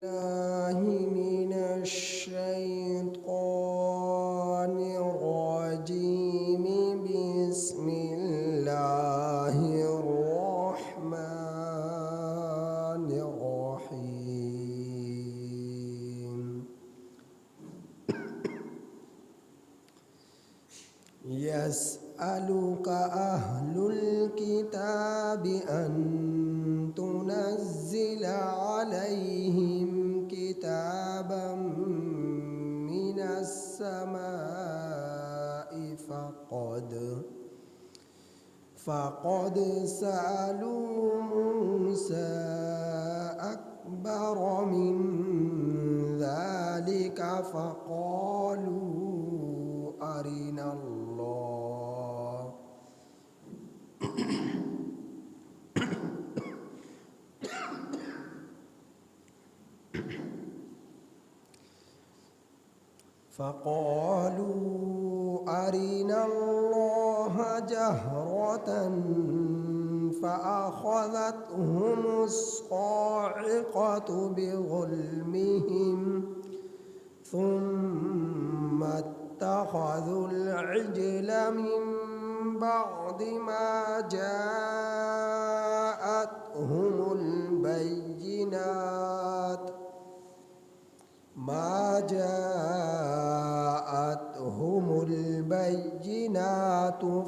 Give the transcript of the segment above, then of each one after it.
الله من الشيطان الرجيم. بسم الله الرحمن الرحيم. يسألك أهل الكتاب أن تنزل عليهم كتابا من السماء فقد سألوا موسى أكبر من ذلك فقالوا أرنا الله جهرة فأخذتهم الصاعقة بظلمهم ثم اتخذوا العجل من بعد ما جاءتهم البينات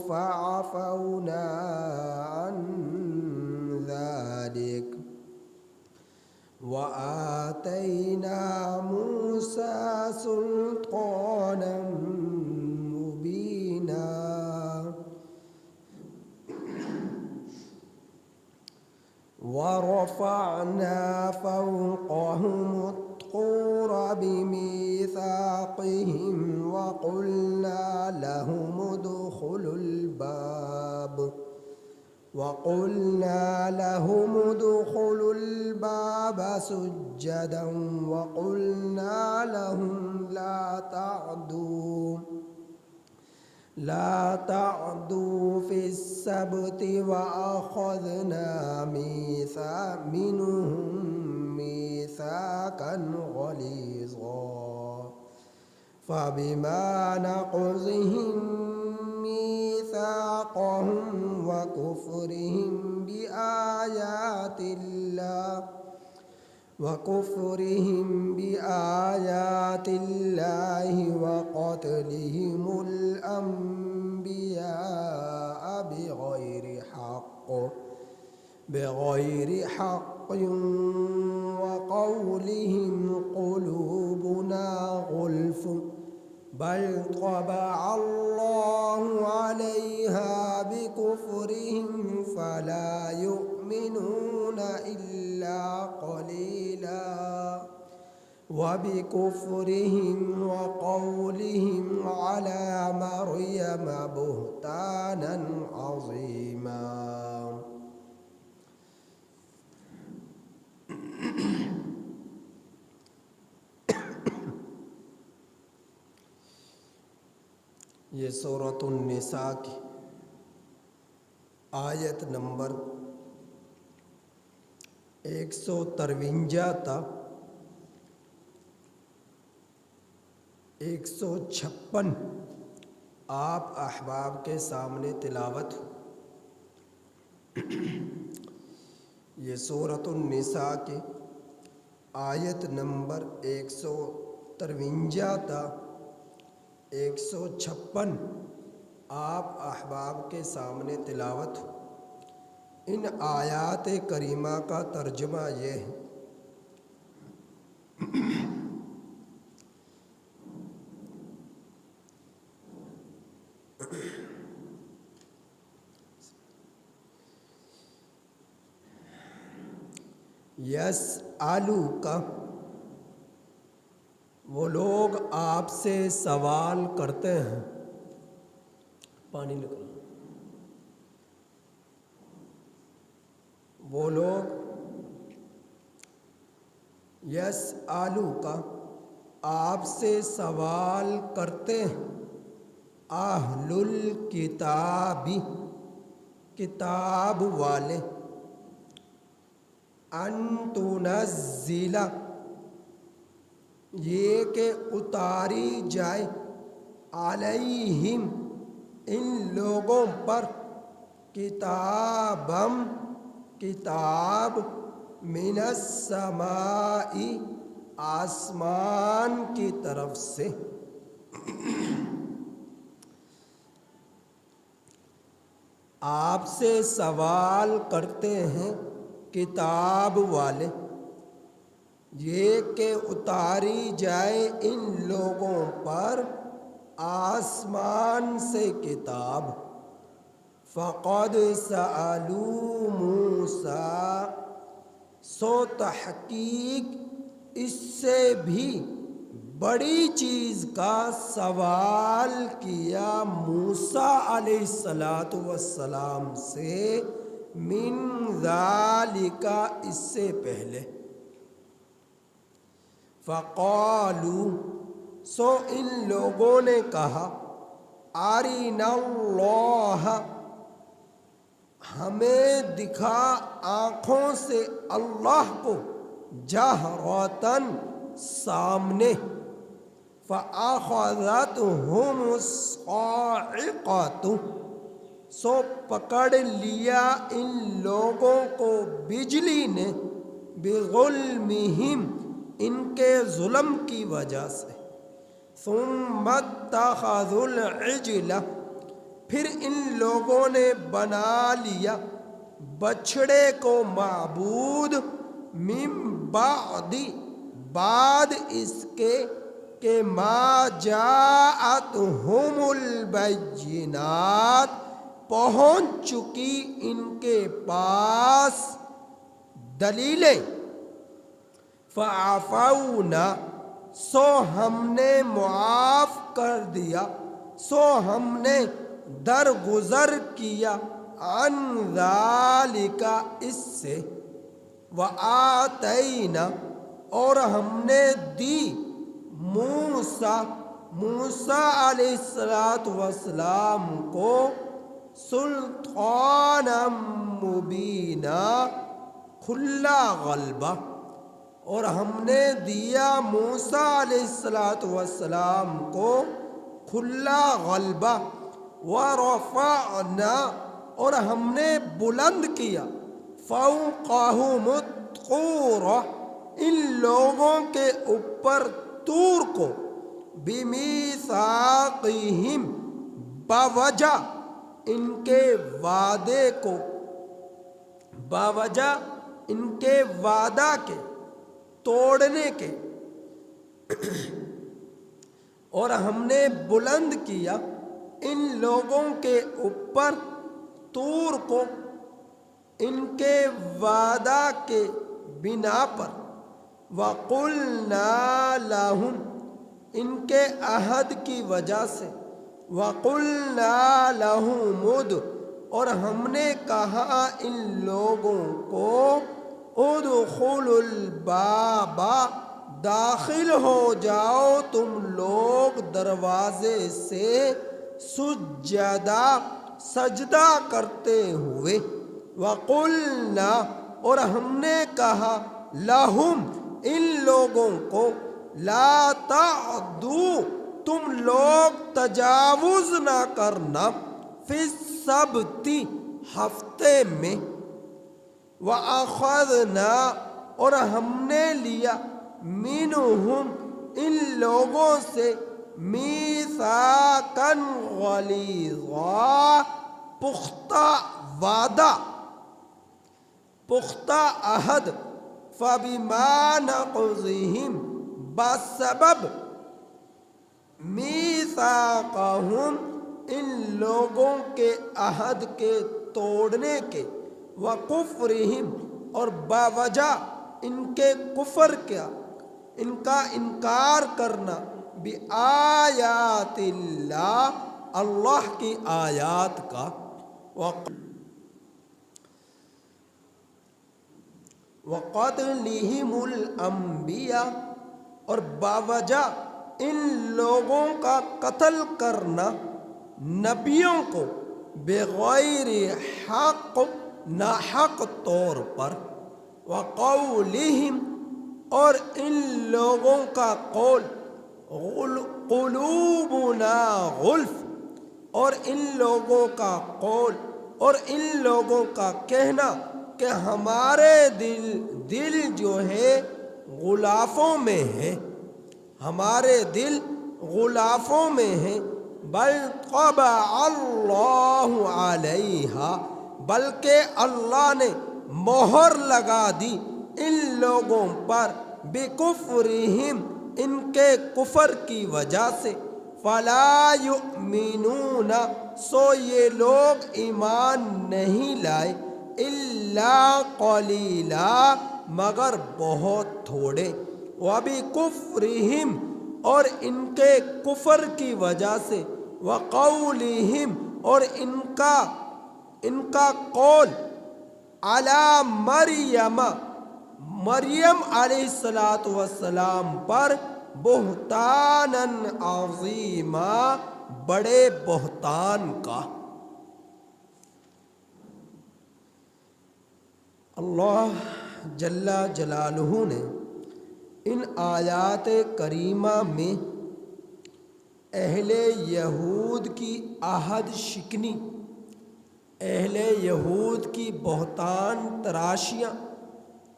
فعفونا عن ذلك وآتينا موسى سلطانا مبينا ورفعنا فوقهم الطور بميثاقهم وقلنا لهم ادخلوا الباب سجدا وقلنا لهم لا تعدوا في السبت وأخذنا منهم ميثاقا غليظا فبما نقضهم ميثاقهم وكفرهم بآيات الله وقتلهم الأنبياء بغير حق وقولهم قلوبنا غلف بل طبع الله عليها بكفرهم فلا يؤمنون إلا قليلا وبكفرهم وقولهم على مريم بهتانا عظيما. یہ سورۃ النساء کی آیت نمبر 153 تا 156 آپ احباب کے سامنے تلاوت ہو. یہ سورۃ النساء کی آیت نمبر 153 تا 156 آپ احباب کے سامنے تلاوت ہو. ان آیات کریمہ کا ترجمہ یہ ہے یسألوک، وہ لوگ آپ سے سوال کرتے ہیں. پانی نکلا. وہ لوگ یسألوک آپ سے سوال کرتے ہیں. اہل الکتاب کتاب والے، ان تنزل یہ کہ اتاری جائے علیہم ان لوگوں پر کتابم کتاب من السماء آسمان کی طرف سے. آپ سے سوال کرتے ہیں کتاب والے یہ کہ اتاری جائے ان لوگوں پر آسمان سے کتاب. فقد سألوا موسیٰ سو تحقیق اس سے بھی بڑی چیز کا سوال کیا موسیٰ علیہ السلام سے من ذالک اس سے پہلے. فقالوا سو ان لوگوں نے کہا ارنا اللہ ہمیں دکھا آنکھوں سے اللہ کو جہرتاً سامنے. فأخذتهم الصاعقة سو پکڑ لیا ان لوگوں کو بجلی نے بظلمہم ان کے ظلم کی وجہ سے. ثم اتخذوا العجل پھر ان لوگوں نے بنا لیا بچھڑے کو معبود من بعد اس کے کہ ما جاءتہم البینات پہنچ چکی ان کے پاس دلیلیں. فعفونا سو ہم نے معاف کر دیا سو ہم نے درگزر کیا عن ذالک اس سے. وآتینا اور ہم نے دی موسیٰ علیہ السلام کو سلطانا مبینا کھلا غلبہ. اور ہم نے دیا موسیٰ علیہ السلام کو کھلا غلبہ. ورفعنا اور ہم نے بلند کیا فوقہم الطور ان لوگوں کے اوپر طور کو بمیثاقہم باوجہ ان کے وعدے کو باوجہ ان کے وعدہ کے توڑنے کے. اور ہم نے بلند کیا ان لوگوں کے اوپر طور کو ان کے وعدہ کے بنا پر. وَقُلْنَا لَهُمْ ان کے عہد کی وجہ سے. وَقُلْنَا لَهُمُ اور ہم نے کہا ان لوگوں کو ادخلوا الباب داخل ہو جاؤ تم لوگ دروازے سے سجدہ کرتے ہوئے. وَقُلْنَا اور ہم نے کہا لَهُمْ ان لوگوں کو لا تعدوا تم لوگ تجاوز نہ کرنا فی السبت ہفتے میں. وَأَخَذْنَا اور ہم نے لیا منہم ان لوگوں سے میثاقاً غلیظا پختہ وعدہ پختہ عہد. فَبِمَا نَقْضِهِمْ بسبب میثاقہم ان لوگوں کے عہد کے توڑنے کے. وَكُفْرِهِمْ اور باوجہ ان کے کفر کیا ان کا انکار کرنا بآیات اللہ اللہ کی آیات کا. وَقَتْلِهِمُ الْأَنْبِيَاءَ اور باوجہ ان لوگوں کا قتل کرنا نبیوں کو بغیر حق ناحق طور پر. وَقَوْلِهِمْ اور ان لوگوں کا قول قلوبنا غلف، اور ان لوگوں کا قول اور ان لوگوں کا کہنا کہ ہمارے دل جو ہے غلافوں میں ہے، ہمارے دل غلافوں میں ہیں، بل طبع اللہ علیہا، بلکہ اللہ نے مہر لگا دی ان لوگوں پر، بکفرہم، ان کے کفر کی وجہ سے، فلا یؤمنون، سو یہ لوگ ایمان نہیں لائے، الا قلیلا، مگر بہت تھوڑے، وبکفرہم، اور ان کے کفر کی وجہ سے، وقولہم، اور ان کا قول، علی مریم، مریم علیہ السلام پر، بہتانا عظیما، بڑے بہتان کا۔ اللہ جل جلالہ نے ان آیات کریمہ میں اہل یہود کی عہد شکنی، اہل یہود کی بہتان تراشیاں،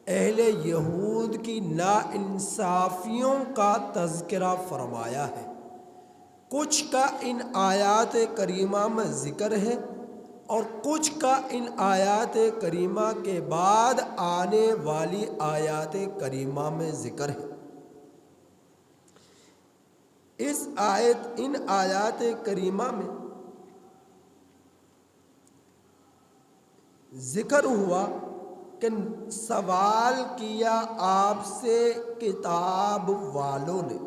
اہل یہود کی ناانصافیوں کا تذکرہ فرمایا ہے۔ کچھ کا ان آیات کریمہ میں ذکر ہے اور کچھ کا ان آیات کریمہ کے بعد آنے والی آیات کریمہ میں ذکر ہے۔ ان آیات کریمہ میں ذکر ہوا کہ سوال کیا آپ سے کتاب والوں نے،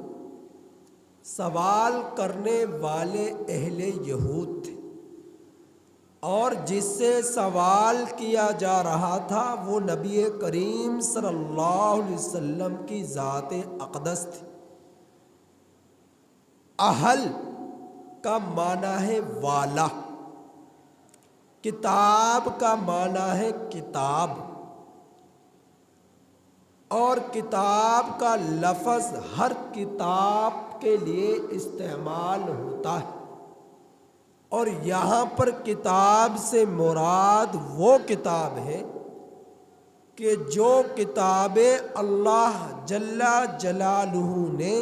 سوال کرنے والے اہل یہود تھے، اور جس سے سوال کیا جا رہا تھا وہ نبی کریم صلی اللہ علیہ وسلم کی ذات اقدس تھی۔ اہل کا معنی ہے والا، کتاب کا معنی ہے کتاب، اور کتاب کا لفظ ہر کتاب کے لیے استعمال ہوتا ہے، اور یہاں پر کتاب سے مراد وہ کتاب ہے کہ جو کتابیں اللہ جل جلالہ نے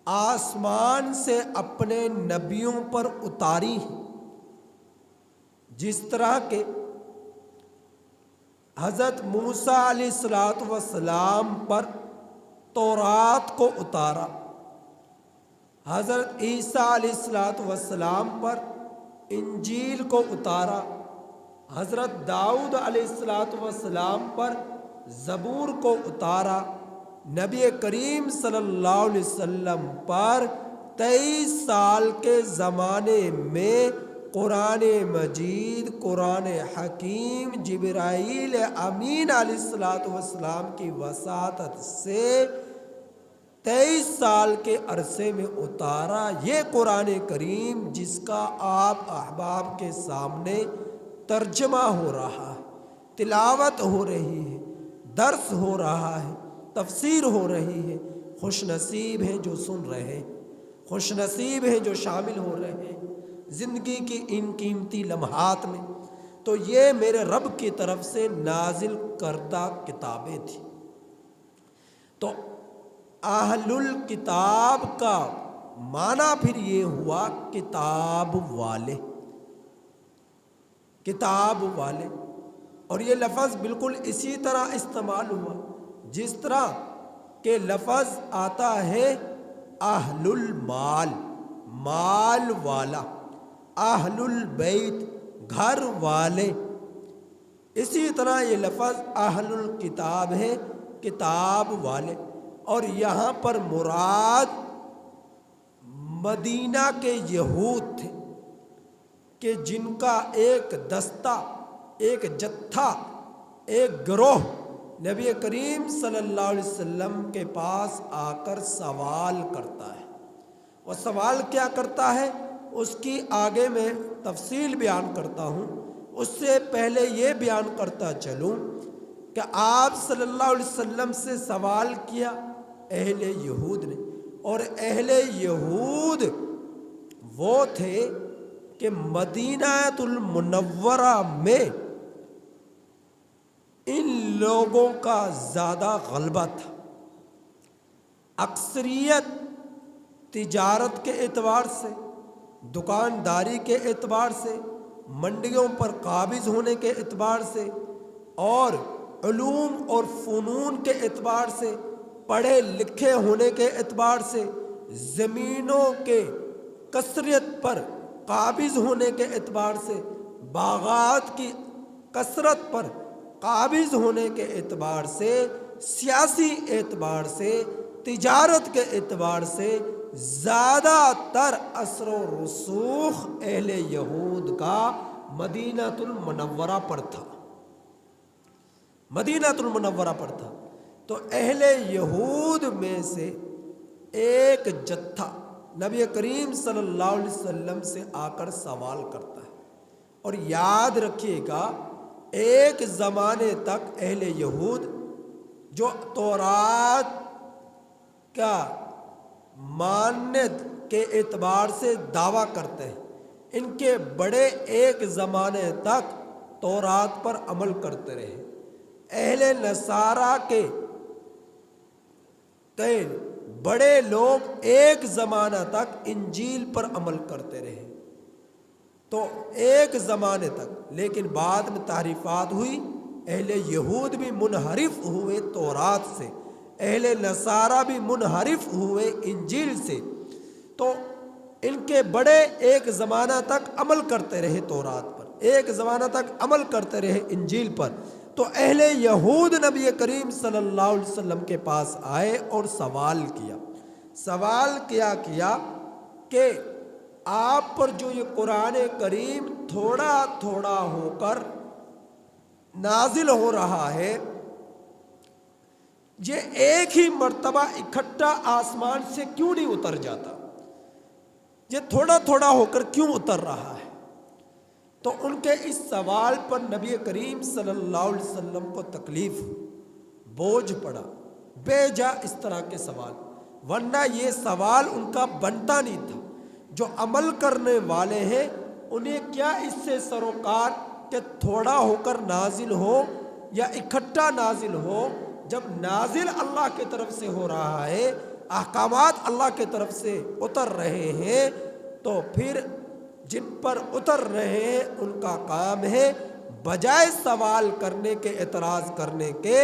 آسمان سے اپنے نبیوں پر اتاری ہیں، جس طرح کہ حضرت موسیٰ علیہ السلام پر تورات کو اتارا، حضرت عیسیٰ علیہ السلام پر انجیل کو اتارا، حضرت داؤد علیہ السلام پر زبور کو اتارا، نبی کریم صلی اللہ علیہ وسلم پر 23 سال کے زمانے میں قرآن مجید، قرآن حکیم جبرائیل امین علیہ السلام کی وساطت سے 23 سال کے عرصے میں اتارا۔ یہ قرآن کریم جس کا آپ احباب کے سامنے ترجمہ ہو رہا ہے، تلاوت ہو رہی ہے، درس ہو رہا ہے، تفسیر ہو رہی ہے، خوش نصیب ہیں جو سن رہے ہیں، خوش نصیب ہیں جو شامل ہو رہے ہیں زندگی کی ان قیمتی لمحات میں۔ تو یہ میرے رب کی طرف سے نازل کردہ کتابیں تھیں۔ تو اہل الکتاب کا معنی پھر یہ ہوا کتاب والے، کتاب والے، اور یہ لفظ بالکل اسی طرح استعمال ہوا جس طرح کہ لفظ آتا ہے اہل المال، مال والا، اہل البیت، گھر والے، اسی طرح یہ لفظ اہل الکتاب ہے، کتاب والے۔ اور یہاں پر مراد مدینہ کے یہود تھے کہ جن کا ایک دستہ، ایک جتھا، ایک گروہ نبی کریم صلی اللہ علیہ وسلم کے پاس آ کر سوال کرتا ہے۔ وہ سوال کیا کرتا ہے اس کی آگے میں تفصیل بیان کرتا ہوں، اس سے پہلے یہ بیان کرتا چلوں کہ آپ صلی اللہ علیہ وسلم سے سوال کیا اہل یہود نے، اور اہل یہود وہ تھے کہ مدینہ المنورہ میں ان لوگوں کا زیادہ غلبہ تھا، اکثریت تجارت کے اعتبار سے، دکانداری کے اعتبار سے، منڈیوں پر قابض ہونے کے اعتبار سے، اور علوم اور فنون کے اعتبار سے، پڑھے لکھے ہونے کے اعتبار سے، زمینوں کے کثرت پر قابض ہونے کے اعتبار سے، باغات کی کثرت پر قابض ہونے کے اعتبار سے، سیاسی اعتبار سے، تجارت کے اعتبار سے زیادہ تر اثر و رسوخ اہل یہود کا مدینہ المنورہ پر تھا، مدینہ المنورہ پر تھا۔ تو اہل یہود میں سے ایک جتھا نبی کریم صلی اللہ علیہ وسلم سے آ کر سوال کرتا ہے، اور یاد رکھیے گا ایک زمانے تک اہل یہود جو تورات کا ماننے کے اعتبار سے دعویٰ کرتے ہیں، ان کے بڑے ایک زمانے تک تورات پر عمل کرتے رہے۔ اہل نصارہ کے بڑے لوگ ایک زمانہ تک انجیل پر عمل کرتے رہے، تو ایک زمانے تک، لیکن بعد میں تحریفات ہوئی، اہل یہود بھی منحرف ہوئے تورات سے، اہل نصارہ بھی منحرف ہوئے انجیل سے، تو ان کے بڑے ایک زمانہ تک عمل کرتے رہے تورات پر، ایک زمانہ تک عمل کرتے رہے انجیل پر۔ تو اہل یہود نبی کریم صلی اللہ علیہ وسلم کے پاس آئے اور سوال کیا کہ آپ پر جو یہ قرآن کریم تھوڑا تھوڑا ہو کر نازل ہو رہا ہے، یہ ایک ہی مرتبہ اکٹھا آسمان سے کیوں نہیں اتر جاتا، یہ تھوڑا تھوڑا ہو کر کیوں اتر رہا ہے؟ تو ان کے اس سوال پر نبی کریم صلی اللہ علیہ وسلم کو تکلیف، بوجھ پڑا، بے جا اس طرح کے سوال، ورنہ یہ سوال ان کا بنتا نہیں تھا۔ جو عمل کرنے والے ہیں انہیں کیا اس سے سروکار کہ تھوڑا ہو کر نازل ہو یا اکٹھا نازل ہو؟ جب نازل اللہ کی طرف سے ہو رہا ہے، احکامات اللہ کی طرف سے اتر رہے ہیں، تو پھر جن پر اتر رہے ہیں ان کا کام ہے بجائے سوال کرنے کے، اعتراض کرنے کے،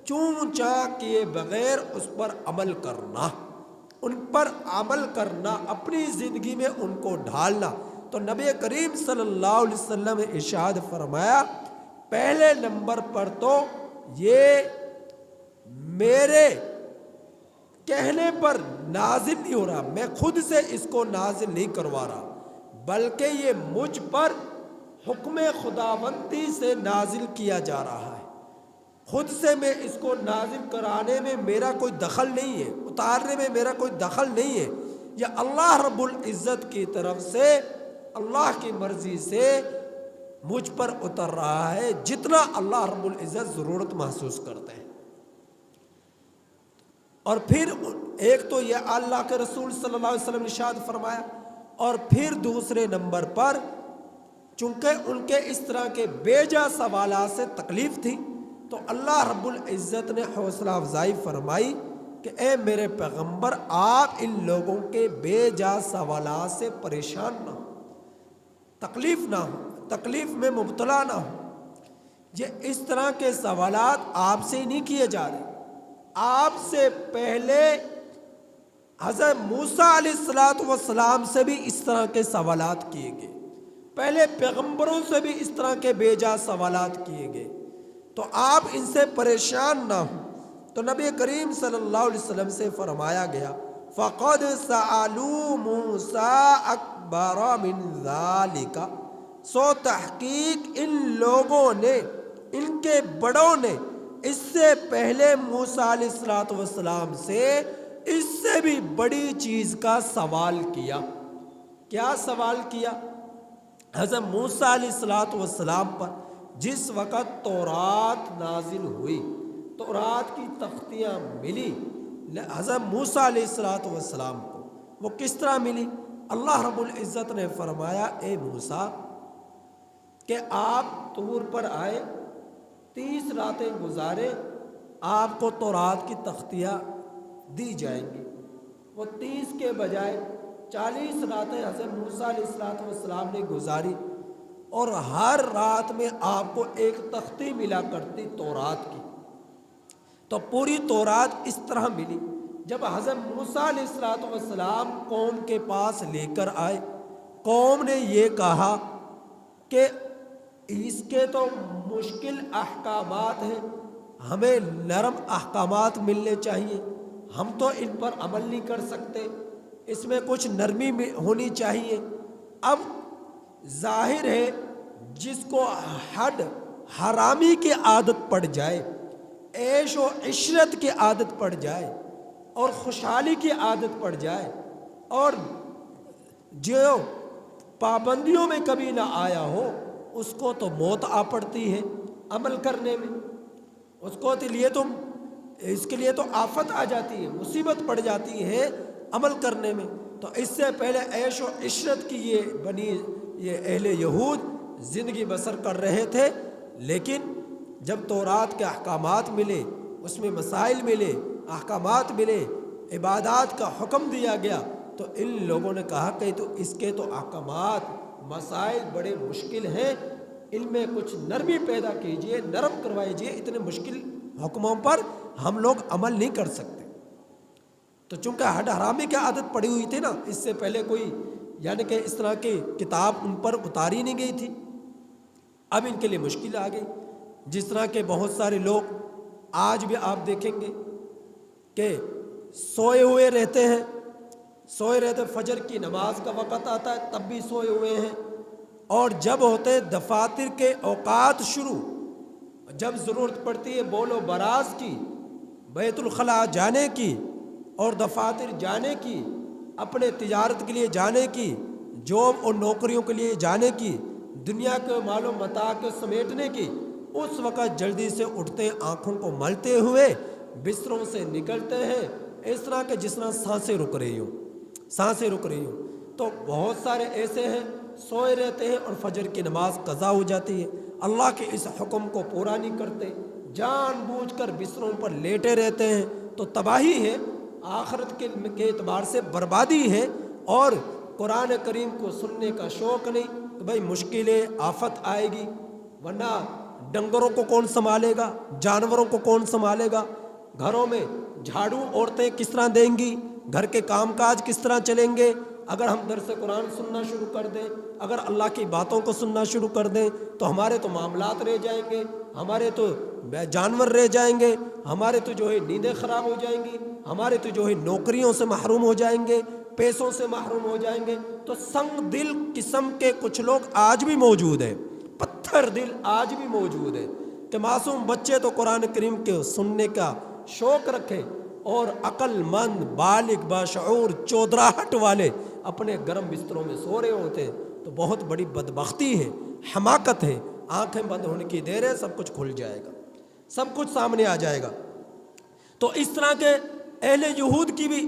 چون چاں کیے بغیر اس پر عمل کرنا، ان پر عمل کرنا، اپنی زندگی میں ان کو ڈھالنا۔ تو نبی کریم صلی اللہ علیہ وسلم نے ارشاد فرمایا، پہلے نمبر پر تو یہ میرے کہنے پر نازل نہیں ہو رہا، میں خود سے اس کو نازل نہیں کروا رہا، بلکہ یہ مجھ پر حکم خداوندی سے نازل کیا جا رہا ہے، خود سے میں اس کو نازل کرانے میں میرا کوئی دخل نہیں ہے، اتارنے میں میرا کوئی دخل نہیں ہے، یہ اللہ رب العزت کی طرف سے، اللہ کی مرضی سے مجھ پر اتر رہا ہے، جتنا اللہ رب العزت ضرورت محسوس کرتے ہیں۔ اور پھر ایک تو یہ اللہ کے رسول صلی اللہ علیہ وسلم نے ارشاد فرمایا، اور پھر دوسرے نمبر پر چونکہ ان کے اس طرح کے بے جا سوالات سے تکلیف تھی، تو اللہ رب العزت نے حوصلہ افزائی فرمائی کہ اے میرے پیغمبر، آپ ان لوگوں کے بے جا سوالات سے پریشان نہ ہو، تکلیف نہ ہو، تکلیف میں مبتلا نہ ہو۔ یہ اس طرح کے سوالات آپ سے نہیں کیے جا رہے، آپ سے پہلے حضرت موسیٰ علیہ السلام سے بھی اس طرح کے سوالات کیے گئے، پہلے پیغمبروں سے بھی اس طرح کے بے جا سوالات کیے گئے، تو آپ ان سے پریشان نہ ہوں۔ تو نبی کریم صلی اللہ علیہ وسلم سے فرمایا گیا، فَقَدْ سَأَلُوا مُوسَىٰ أَكْبَرَ مِنْ ذَلِكَ، سو تحقیق ان لوگوں نے، ان کے بڑوں نے اس سے پہلے موسیٰ علیہ السلام سے اس سے بھی بڑی چیز کا سوال کیا۔ کیا سوال کیا؟ حضرت موسیٰ علیہ السلام پر جس وقت تورات نازل ہوئی، تورات کی تختیاں ملی حضرت موسیٰ علیہ السلام کو، وہ کس طرح ملی؟ اللہ رب العزت نے فرمایا اے موسیٰ کہ آپ طور پر آئے، 30 راتیں گزارے، آپ کو تورات کی تختیاں دی جائیں گی۔ وہ 30 کے بجائے 40 راتیں حضرت موسیٰ علیہ السلام نے گزاری، اور ہر رات میں آپ کو ایک تختی ملا کرتی تورات کی۔ تو پوری تورات اس طرح ملی۔ جب حضرت موسیٰ علیہ السلام قوم کے پاس لے کر آئے، قوم نے یہ کہا کہ اس کے تو مشکل احکامات ہیں، ہمیں نرم احکامات ملنے چاہیے، ہم تو ان پر عمل نہیں کر سکتے، اس میں کچھ نرمی ہونی چاہیے۔ اب ظاہر ہے جس کو حد حرامی کی عادت پڑ جائے، عیش و عشرت کی عادت پڑ جائے، اور خوشحالی کی عادت پڑ جائے، اور جو پابندیوں میں کبھی نہ آیا ہو، اس کو تو موت آ پڑتی ہے عمل کرنے میں، اس کے لیے تو آفت آ جاتی ہے، مصیبت پڑ جاتی ہے عمل کرنے میں۔ تو اس سے پہلے عیش و عشرت کی یہ اہل یہود زندگی بسر کر رہے تھے، لیکن جب تورات کے احکامات ملے، اس میں مسائل ملے، احکامات ملے، عبادات کا حکم دیا گیا، تو ان لوگوں نے کہا کہ تو اس کے تو احکامات مسائل بڑے مشکل ہیں، ان میں کچھ نرمی پیدا کیجئے، نرم کروائیے، اتنے مشکل حکموں پر ہم لوگ عمل نہیں کر سکتے۔ تو چونکہ حد حرامی کی عادت پڑی ہوئی تھی نا، اس سے پہلے کوئی یعنی کہ اس طرح کی کتاب ان پر اتاری نہیں گئی تھی، اب ان کے لیے مشکل آ گئی۔ جس طرح کے بہت سارے لوگ آج بھی آپ دیکھیں گے کہ سوئے ہوئے رہتے ہیں، فجر کی نماز کا وقت آتا ہے تب بھی سوئے ہوئے ہیں، اور جب ہوتے دفاتر کے اوقات شروع، جب ضرورت پڑتی ہے بول و براز کی، بیت الخلاء جانے کی اور دفاتر جانے کی، اپنے تجارت کے لیے جانے کی، جاب اور نوکریوں کے لیے جانے کی، دنیا کے مال و متاع کو سمیٹنے کی، اس وقت جلدی سے اٹھتے، آنکھوں کو ملتے ہوئے بستروں سے نکلتے ہیں، اس طرح کہ جس طرح سانسیں رک رہی ہوں۔ تو بہت سارے ایسے ہیں سوئے رہتے ہیں اور فجر کی نماز قضا ہو جاتی ہے، اللہ کے اس حکم کو پورا نہیں کرتے، جان بوجھ کر بستروں پر لیٹے رہتے ہیں، تو تباہی ہے، آخرت کے اعتبار سے بربادی ہے، اور قرآن کریم کو سننے کا شوق نہیں کہ بھائی مشکلیں آفت آئے گی، ورنہ ڈنگروں کو کون سنبھالے گا، جانوروں کو کون سنبھالے گا، گھروں میں جھاڑو عورتیں کس طرح دیں گی، گھر کے کام کاج کس طرح چلیں گے؟ اگر ہم درس قرآن سننا شروع کر دیں، اگر اللہ کی باتوں کو سننا شروع کر دیں، تو ہمارے تو معاملات رہ جائیں گے، ہمارے تو جانور رہ جائیں گے، ہمارے تو جو ہے نیندیں خراب ہو جائیں گی، ہمارے تو جو ہے نوکریوں سے محروم ہو جائیں گے، پیسوں سے محروم ہو جائیں گے۔ تو سنگ دل قسم کے کچھ لوگ آج بھی موجود ہیں، پتھر دل آج بھی موجود ہے، کہ معصوم بچے تو قرآن کریم کے سننے کا شوق رکھیں، اور عقل مند بالغ باشعور چودراہٹ والے اپنے گرم بستروں میں سو رہے ہوتے ہیں، تو بہت بڑی بدبختی ہے، حماقت ہے۔ آنکھیں بند ہونے کی دیر ہے، سب کچھ کھل جائے گا، سب کچھ سامنے آ جائے گا۔ تو اس طرح کے اہل یہود کی بھی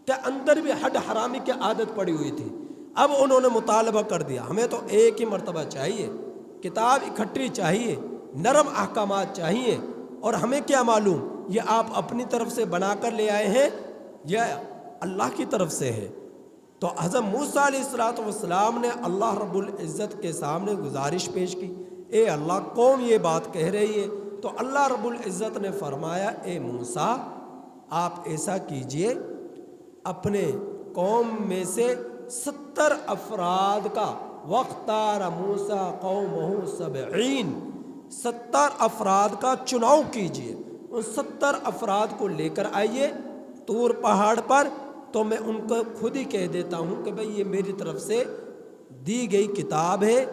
کے اندر بھی حد حرامی کی عادت پڑی ہوئی تھی۔ اب انہوں نے مطالبہ کر دیا، ہمیں تو ایک ہی مرتبہ چاہیے، کتاب اکٹھی چاہیے، نرم احکامات چاہیے، اور ہمیں کیا معلوم یہ آپ اپنی طرف سے بنا کر لے آئے ہیں یا اللہ کی طرف سے ہے۔ تو حضرت موسیٰ علیہ السلام نے اللہ رب العزت کے سامنے گزارش پیش کی، اے اللہ قوم یہ بات کہہ رہی ہے، تو اللہ رب العزت نے فرمایا اے موسیٰ آپ ایسا کیجئے، اپنے قوم میں سے 70 افراد کا وَاخْتَارَ مُوسَىٰ قَوْمَهُ 70 افراد کا چناؤ کیجئے، ان 70 افراد کو لے کر آئیے طور پہاڑ پر، تو میں ان کو خود ہی کہہ دیتا ہوں کہ بھئی یہ میری طرف سے دی گئی کتاب ہے،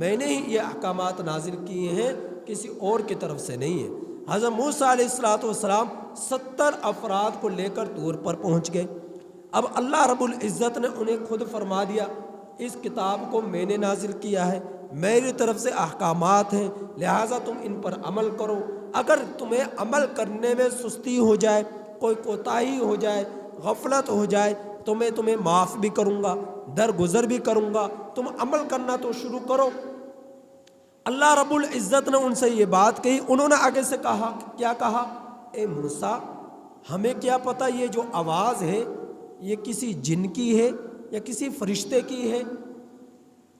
میں نے ہی یہ احکامات نازل کیے ہیں، کسی اور کی طرف سے نہیں ہے۔ حضرت موسیٰ علیہ السلام 70 افراد کو لے کر طور پر پہنچ گئے۔ اب اللہ رب العزت نے انہیں خود فرما دیا، اس کتاب کو میں نے نازل کیا ہے، میری طرف سے احکامات ہیں، لہٰذا تم ان پر عمل کرو۔ اگر تمہیں عمل کرنے میں سستی ہو جائے، کوئی کوتاہی ہو جائے، غفلت ہو جائے تو میں تمہیں معاف بھی کروں گا، درگزر بھی کروں گا، تم عمل کرنا تو شروع کرو۔ اللہ رب العزت نے ان سے یہ بات کہی۔ انہوں نے آگے سے کہا، کیا کہا؟ اے موسیٰ، ہمیں کیا پتہ یہ جو آواز ہے یہ کسی جن کی ہے یا کسی فرشتے کی ہے؟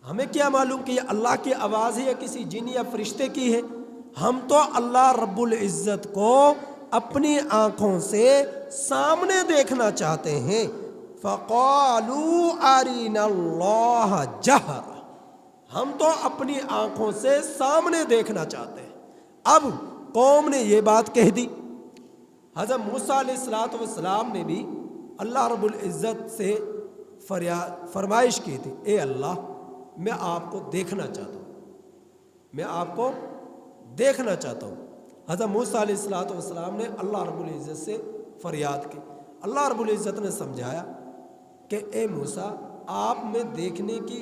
ہمیں کیا معلوم کہ یہ اللہ کی آواز ہے یا کسی جن یا فرشتے کی ہے؟ ہم تو اللہ رب العزت کو اپنی آنکھوں سے سامنے دیکھنا چاہتے ہیں۔ فَقَالُوا أَرِنَا اللَّهَ جَهْرًا، ہم تو اپنی آنکھوں سے سامنے دیکھنا چاہتے ہیں۔ اب قوم نے یہ بات کہہ دی۔ حضرت موسیٰ علیہ السلام نے بھی اللہ رب العزت سے فرمائش کی تھی، اے اللہ، میں آپ کو دیکھنا چاہتا ہوں، میں آپ کو دیکھنا چاہتا ہوں۔ حضرت موسیٰ علیہ السلام نے اللہ رب العزت سے فریاد کی۔ اللہ رب العزت نے سمجھایا کہ اے موسیٰ، آپ میں دیکھنے کی،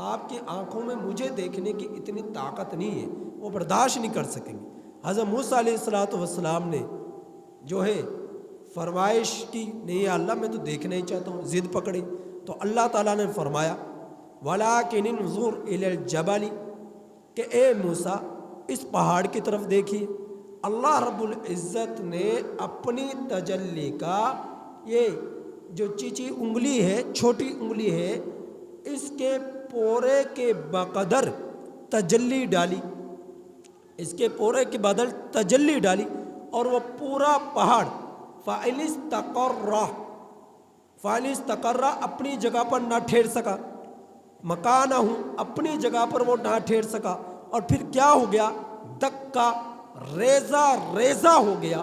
آپ کی آنکھوں میں مجھے دیکھنے کی اتنی طاقت نہیں ہے، وہ برداشت نہیں کر سکیں گے۔ حضرت موسیٰ علیہ السلام نے جو ہے فرمائش کی، نہیں اللہ میں تو دیکھنا ہی چاہتا ہوں، ضد پکڑی۔ تو اللہ تعالیٰ نے فرمایا وَلَٰكِنِ انظُرْ إِلَى الْجَبَلِ، کہ اے موسیٰ اس پہاڑ کی طرف دیکھیے۔ اللہ رب العزت نے اپنی تجلی کا یہ جو چیچی انگلی ہے، چھوٹی انگلی ہے، اس کے پورے کے بقدر تجلی ڈالی، اس کے پورے کے بدل تجلی ڈالی، اور وہ پورا پہاڑ فَإِنِ اسْتَقَرَّ اپنی جگہ پر نہ ٹھہر سکا، مکانہ اپنی جگہ پر وہ نہ ٹھہر سکا، اور پھر کیا ہو گیا؟ دکا ریزہ ریزہ ہو گیا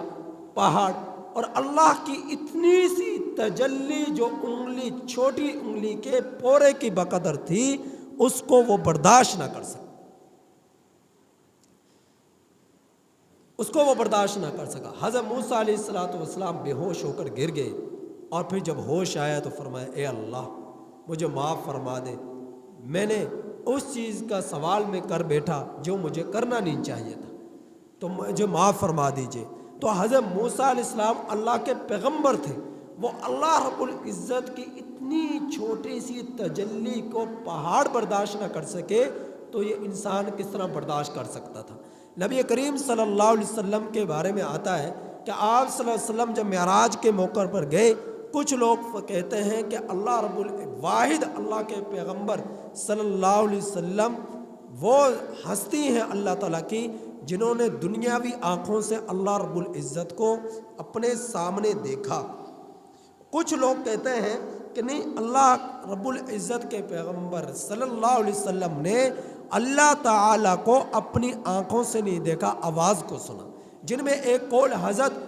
پہاڑ۔ اور اللہ کی اتنی سی تجلی جو انگلی، چھوٹی انگلی کے پورے کی بقدر تھی، اس کو وہ برداشت نہ کر سکا، اس کو وہ برداشت نہ کر سکا۔ حضرت موسیٰ علیہ السلام بے ہوش ہو کر گر گئے، اور پھر جب ہوش آیا تو فرمایا اے اللہ مجھے معاف فرما دے، میں نے اس چیز کا سوال میں کر بیٹھا جو مجھے کرنا نہیں چاہیے تھا، تو مجھے معاف فرما دیجئے۔ تو حضرت موسیٰ علیہ السلام اللہ کے پیغمبر تھے، وہ اللہ رب العزت کی اتنی چھوٹی سی تجلی کو پہاڑ برداشت نہ کر سکے تو یہ انسان کس طرح برداشت کر سکتا تھا؟ نبی کریم صلی اللہ علیہ وسلم کے بارے میں آتا ہے کہ آپ صلی اللہ علیہ وسلم جب معراج کے موقع پر گئے، کچھ لوگ کہتے ہیں کہ اللہ رب واحد اللہ کے پیغمبر صلی اللہ علیہ وسلم وہ ہستی ہیں اللہ تعالیٰ کی جنہوں نے دنیاوی آنکھوں سے اللہ رب العزت کو اپنے سامنے دیکھا۔ کچھ لوگ کہتے ہیں کہ نہیں، اللہ رب العزت کے پیغمبر صلی اللہ علیہ وسلم نے اللہ تعالیٰ کو اپنی آنکھوں سے نہیں دیکھا، آواز کو سنا، جن میں ایک قول حضرت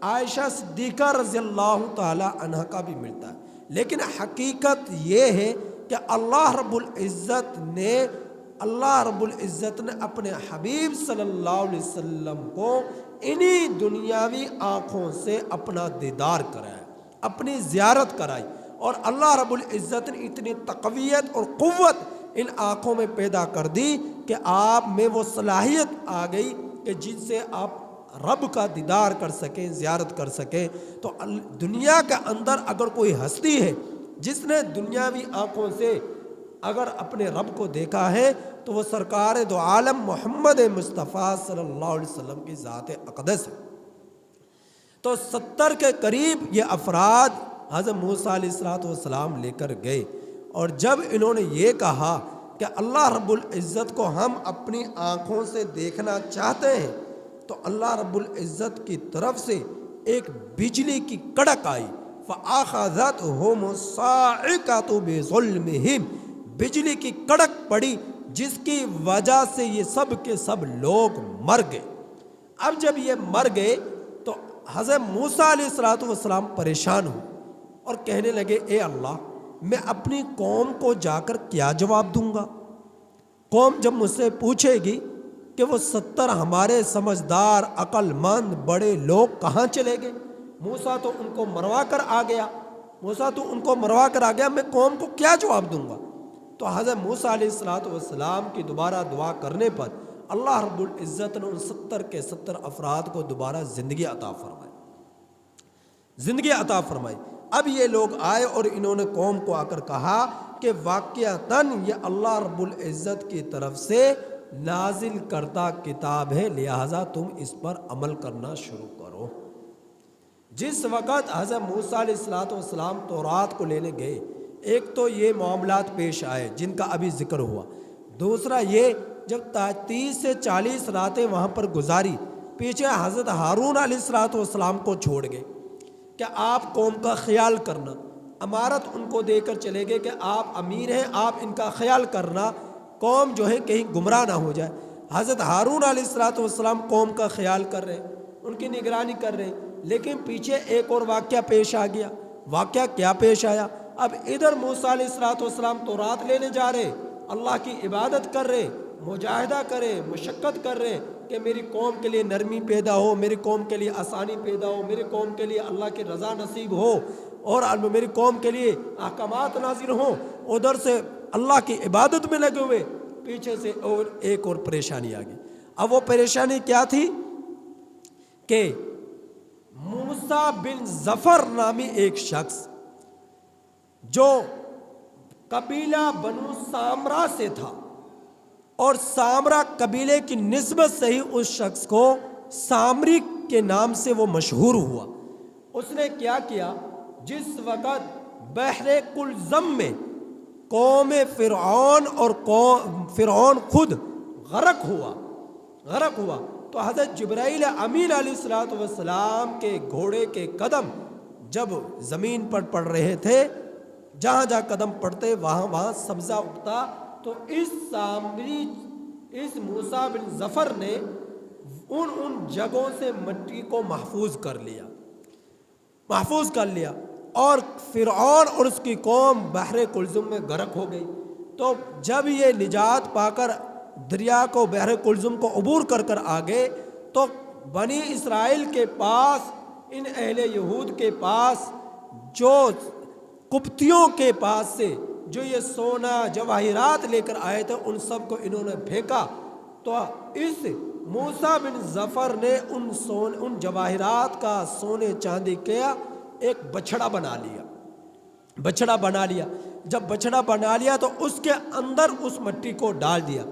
عائشہ صدیقہ رضی اللہ تعالی عنہ کا بھی ملتا ہے۔ لیکن حقیقت یہ ہے کہ اللہ رب العزت نے اپنے حبیب صلی اللہ علیہ وسلم کو انہی دنیاوی آنکھوں سے اپنا دیدار کرایا، اپنی زیارت کرائی، اور اللہ رب العزت نے اتنی تقویت اور قوت ان آنکھوں میں پیدا کر دی کہ آپ میں وہ صلاحیت آ گئی کہ جن سے آپ رب کا دیدار کر سکیں، زیارت کر سکیں۔ تو دنیا کے اندر اگر کوئی ہستی ہے جس نے دنیاوی آنکھوں سے اگر اپنے رب کو دیکھا ہے تو وہ سرکار دو عالم محمد مصطفیٰ صلی اللہ علیہ وسلم کی ذات اقدس ہے۔ تو 70 کے قریب یہ افراد حضرت موسیٰ علیہ السلام لے کر گئے، اور جب انہوں نے یہ کہا کہ اللہ رب العزت کو ہم اپنی آنکھوں سے دیکھنا چاہتے ہیں، تو اللہ رب العزت کی طرف سے ایک بجلی کی کڑک آئی، فَأَخَذَتْهُمُ الصَّاعِقَةُ بِظُلْمِهِمْ، بجلی کی کڑک پڑی جس کی وجہ سے یہ سب کے سب لوگ مر گئے۔ اب جب یہ مر گئے تو حضرت موسیٰ علیہ السلام پریشان ہوئے اور کہنے لگے اے اللہ، میں اپنی قوم کو جا کر کیا جواب دوں گا؟ قوم جب مجھ سے پوچھے گی کہ وہ 70 ہمارے سمجھدار عقل مند بڑے لوگ کہاں چلے گئے؟ موسیٰ تو ان کو مروا کر آ گیا، میں قوم کو کیا جواب دوں گا؟ تو حضرت موسیٰ علیہ السلام کی دوبارہ دعا کرنے پر اللہ رب العزت نے ان 70 کے 70 افراد کو دوبارہ زندگی عطا فرمائی، زندگی عطا فرمائی۔ اب یہ لوگ آئے اور انہوں نے قوم کو آ کر کہا کہ واقعتاً یہ اللہ رب العزت کی طرف سے نازل کردہ کتاب ہے، لہٰذا تم اس پر عمل کرنا شروع کرو۔ جس وقت حضرت موسیٰ علیہ السلام تورات کو لینے گئے، ایک تو یہ معاملات پیش آئے جن کا ابھی ذکر ہوا، دوسرا یہ جب 30 سے 40 راتیں وہاں پر گزاری، پیچھے حضرت ہارون علیہ السلام کو چھوڑ گئے کہ آپ قوم کا خیال کرنا، امارت ان کو دے کر چلے گئے کہ آپ امیر ہیں، آپ ان کا خیال کرنا، قوم جو ہے کہیں گمراہ نہ ہو جائے۔ حضرت ہارون علیہ السلام قوم کا خیال کر رہے، ان کی نگرانی کر رہے، لیکن پیچھے ایک اور واقعہ پیش آ گیا۔ واقعہ کیا پیش آیا؟ اب ادھر موسیٰ علیہ السلام تورات لینے جا رہے، اللہ کی عبادت کر رہے، مجاہدہ کرے، مشقت کر رہے کہ میری قوم کے لیے نرمی پیدا ہو، میری قوم کے لیے آسانی پیدا ہو، میری قوم کے لیے اللہ کی رضا نصیب ہو اور میری قوم کے لیے احکامات نازل ہوں۔ ادھر سے اللہ کی عبادت میں لگے ہوئے، پیچھے سے اور ایک اور پریشانی آ گئی۔ اب وہ پریشانی کیا تھی کہ موسیٰ بن ظفر نامی ایک شخص جو قبیلہ بنو سامرا سے تھا، اور سامرا قبیلے کی نسبت سے ہی اس شخص کو سامری کے نام سے وہ مشہور ہوا۔ اس نے کیا کیا؟ جس وقت بحر کلزم میں قوم فرعون اور فرعون خود غرق ہوا تو حضرت جبرائیل امین علیہ السلام کے گھوڑے کے قدم جب زمین پر پڑ رہے تھے، جہاں جہاں قدم پڑتے وہاں سبزہ اگتا، تو اس موسیٰ بن ظفر نے ان جگہوں سے مٹی کو محفوظ کر لیا اور فرعون اور اس کی قوم بحر کلزم میں غرق ہو گئی۔ تو جب یہ نجات پا کر دریا کو، بحر کلزم کو عبور کر آگے، تو بنی اسرائیل کے پاس، ان اہل یہود کے پاس، جو قبطیوں کے پاس سے جو یہ سونا جواہرات لے کر آئے تھے، ان سب کو انہوں نے پھینکا۔ تو اس موسیٰ بن ظفر نے ان جواہرات کا سونے چاندی کیا ایک بچھڑا بنا لیا۔ جب بچھڑا بنا لیا تو اس کے اندر اس مٹی کو ڈال دیا،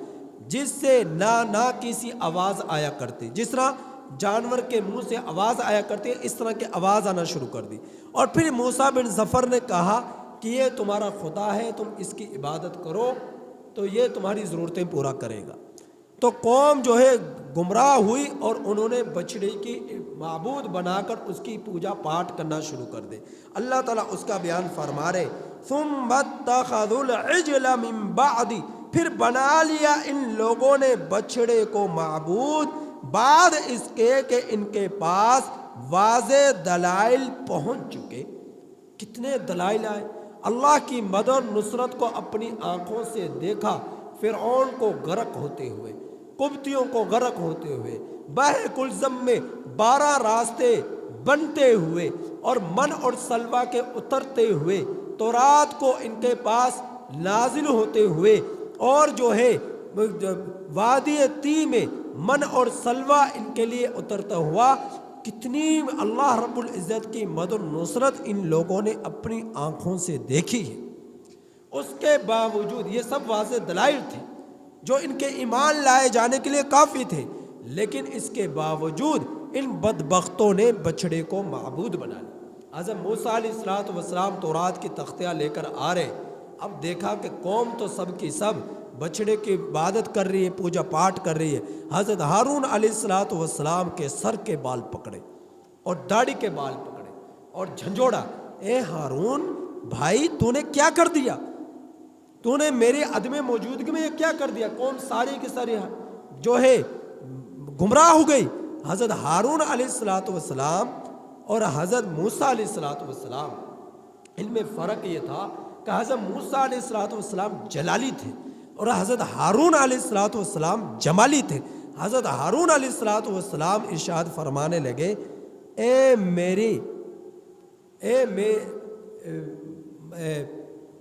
جس سے نہ کسی آواز آیا کرتی، جس طرح جانور کے منہ سے آواز آیا کرتی ہے، اس طرح کی آواز آنا شروع کر دی۔ اور پھر موسیٰ بن ظفر نے کہا کہ یہ تمہارا خدا ہے، تم اس کی عبادت کرو تو یہ تمہاری ضرورتیں پورا کرے گا۔ تو قوم جو ہے گمراہ ہوئی اور انہوں نے بچڑے کی معبود بنا کر اس کی پوجا پاٹ کرنا شروع کر دے۔ اللہ تعالیٰ اس کا بیان فرما رہے، ثُمَّ اتَّخَذُوا الْعِجْلَ مِن بَعْدِ، پھر بنا لیا ان لوگوں نے بچڑے کو معبود بعد اس کے کہ ان کے پاس واضح دلائل پہنچ چکے۔ کتنے دلائل آئے؟ اللہ کی مدد نصرت کو اپنی آنکھوں سے دیکھا، فرعون کو غرق ہوتے ہوئے، قبطیوں کو غرق ہوتے ہوئے، بحر کلزم میں 12 راستے بنتے ہوئے اور من اور سلوہ کے اترتے ہوئے، تورات کو ان کے پاس نازل ہوتے ہوئے، اور جو ہے وادی تی میں من اور سلوہ ان کے لیے اترتا ہوا، کتنی اللہ رب العزت کی مدد و نصرت ان لوگوں نے اپنی آنکھوں سے دیکھی ہے۔ اس کے باوجود یہ سب واضح دلائل تھے جو ان کے ایمان لائے جانے کے لیے کافی تھے، لیکن اس کے باوجود ان بدبختوں نے بچڑے کو معبود بنا لیا۔ حضرت موسیٰ علیہ السلام تورات کی تختیاں لے کر آ رہے، اب دیکھا کہ قوم تو سب کی سب بچڑے کی عبادت کر رہی ہے، پوجا پاٹ کر رہی ہے۔ حضرت ہارون علیہ السلام کے سر کے بال پکڑے اور داڑھی کے بال پکڑے اور جھنجھوڑا، اے ہارون بھائی، تو نے کیا کر دیا؟ تو نے میری عدم موجودگی میں یہ کیا کر دیا؟ قوم ساری کی ساری جو ہے گمراہ ہو گئی۔ حضرت ہارون علیہ السلام اور حضرت موسیٰ علیہ السلام، ان میں فرق یہ تھا کہ حضرت موسیٰ علیہ السلام جلالی تھے اور حضرت ہارون علیہ السلام جمالی تھے۔ حضرت ہارون علیہ السلام ارشاد فرمانے لگے،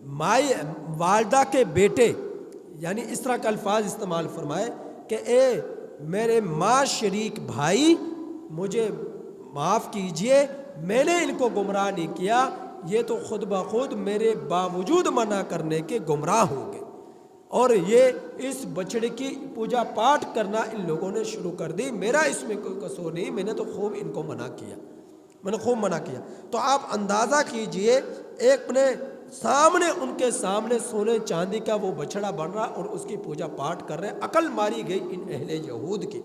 مائی والدہ کے بیٹے، یعنی اس طرح کے الفاظ استعمال فرمائے کہ اے میرے ماں شریک بھائی مجھے معاف کیجئے، میں نے ان کو گمراہ نہیں کیا، یہ تو خود بخود میرے باوجود منع کرنے کے گمراہ ہو گئے۔ اور یہ اس بچڑے کی پوجا پاٹ کرنا ان لوگوں نے شروع کر دی، میرا اس میں کوئی قصور نہیں، میں نے تو خوب ان کو منع کیا، میں نے خوب منع کیا۔ تو آپ اندازہ کیجئے ایک اپنے سامنے، ان کے سامنے سونے چاندی کا وہ بچڑا بن رہا اور اس کی پوجا پاٹ کر رہے، عقل ماری گئی ان اہل یہود کی۔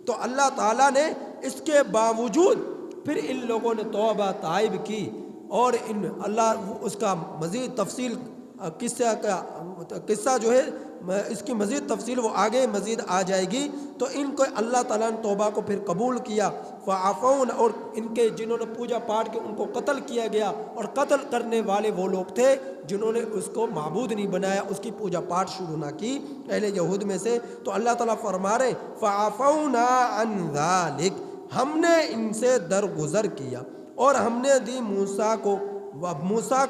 تو اللہ تعالیٰ نے اس کے باوجود پھر ان لوگوں نے توبہ تائب کی، اور ان اللہ اس کا مزید تفصیل قصہ جو ہے اس کی مزید تفصیل وہ آگے مزید آ جائے گی۔ تو ان کو اللہ تعالیٰ نے توبہ کو پھر قبول کیا، فعفون، اور ان کے جنہوں نے پوجا پاٹ کے ان کو قتل کیا گیا، اور قتل کرنے والے وہ لوگ تھے جنہوں نے اس کو معبود نہیں بنایا، اس کی پوجا پاٹ شروع نہ کی اہل یہود میں سے۔ تو اللہ تعالیٰ فرما رہے فعفونا عن ذلک، ہم نے ان سے درگزر کیا، اور ہم نے دی موسیٰ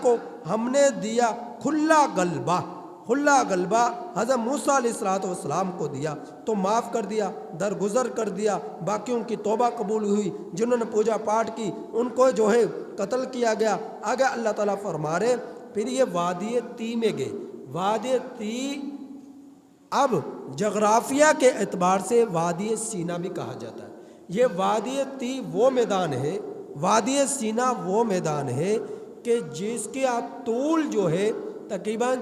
کو ہم نے دیا کھلا غلبہ، کھلا غلبہ حضرت موسیٰ علیہ السلام کو دیا، تو معاف کر دیا، درگزر کر دیا، باقیوں کی توبہ قبول ہوئی، جنہوں نے پوجا پاٹ کی ان کو جو ہے قتل کیا گیا۔ آگے اللہ تعالیٰ فرما رہے پھر یہ وادی تی میں گئے۔ وادی تی اب جغرافیہ کے اعتبار سے وادی سینا بھی کہا جاتا ہے۔ یہ وادی تی وہ میدان ہے، وادی سینا وہ میدان ہے کہ جس کے طول جو ہے تقریباً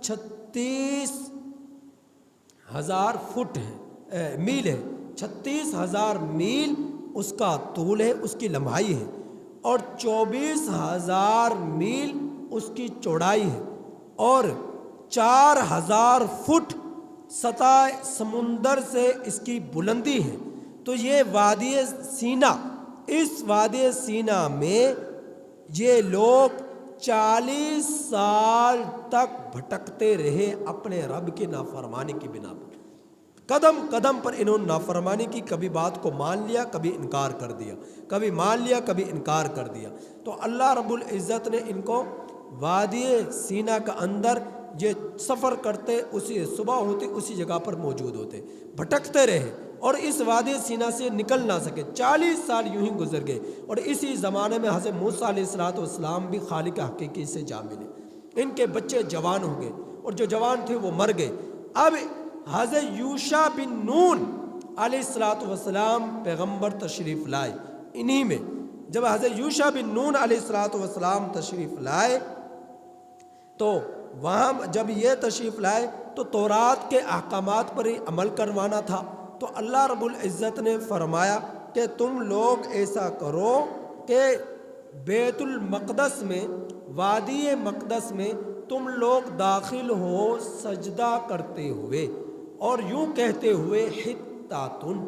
36,000 فٹ ہے، میل ہے، 36,000 میل اس کا طول ہے، اس کی لمبائی ہے، اور 24,000 میل اس کی چوڑائی ہے، اور 4,000 فٹ سطح سمندر سے اس کی بلندی ہے۔ تو یہ وادی سینا، اس وادی سینا میں یہ لوگ 40 سال تک بھٹکتے رہے اپنے رب کی نافرمانی کی بنا پر، قدم قدم پر انہوں نے نافرمانی کی، کبھی بات کو مان لیا، کبھی انکار کر دیا، کبھی مان لیا، کبھی انکار کر دیا۔ تو اللہ رب العزت نے ان کو وادی سینا کا اندر یہ سفر کرتے، اسی صبح ہوتی اسی جگہ پر موجود ہوتے، بھٹکتے رہے، اور اس وادی سینا سے نکل نہ سکے۔ 40 سال یوں ہی گزر گئے، اور اسی زمانے میں حضرت موسیٰ علیہ السلام بھی خالق حقیقی سے جا ملے، ان کے بچے جوان ہو گئے، اور جو جوان تھے وہ مر گئے۔ اب حضرت یوشع بن نون علیہ السلام پیغمبر تشریف لائے، انہی میں جب حضرت یوشع بن نون علیہ السلام تشریف لائے، تو وہاں جب یہ تشریف لائے تو تورات کے احکامات پر ہی عمل کروانا تھا۔ تو اللہ رب العزت نے فرمایا کہ تم لوگ ایسا کرو کہ بیت المقدس میں، وادی مقدس میں تم لوگ داخل ہو سجدہ کرتے ہوئے، اور یوں کہتے ہوئے حطاتن،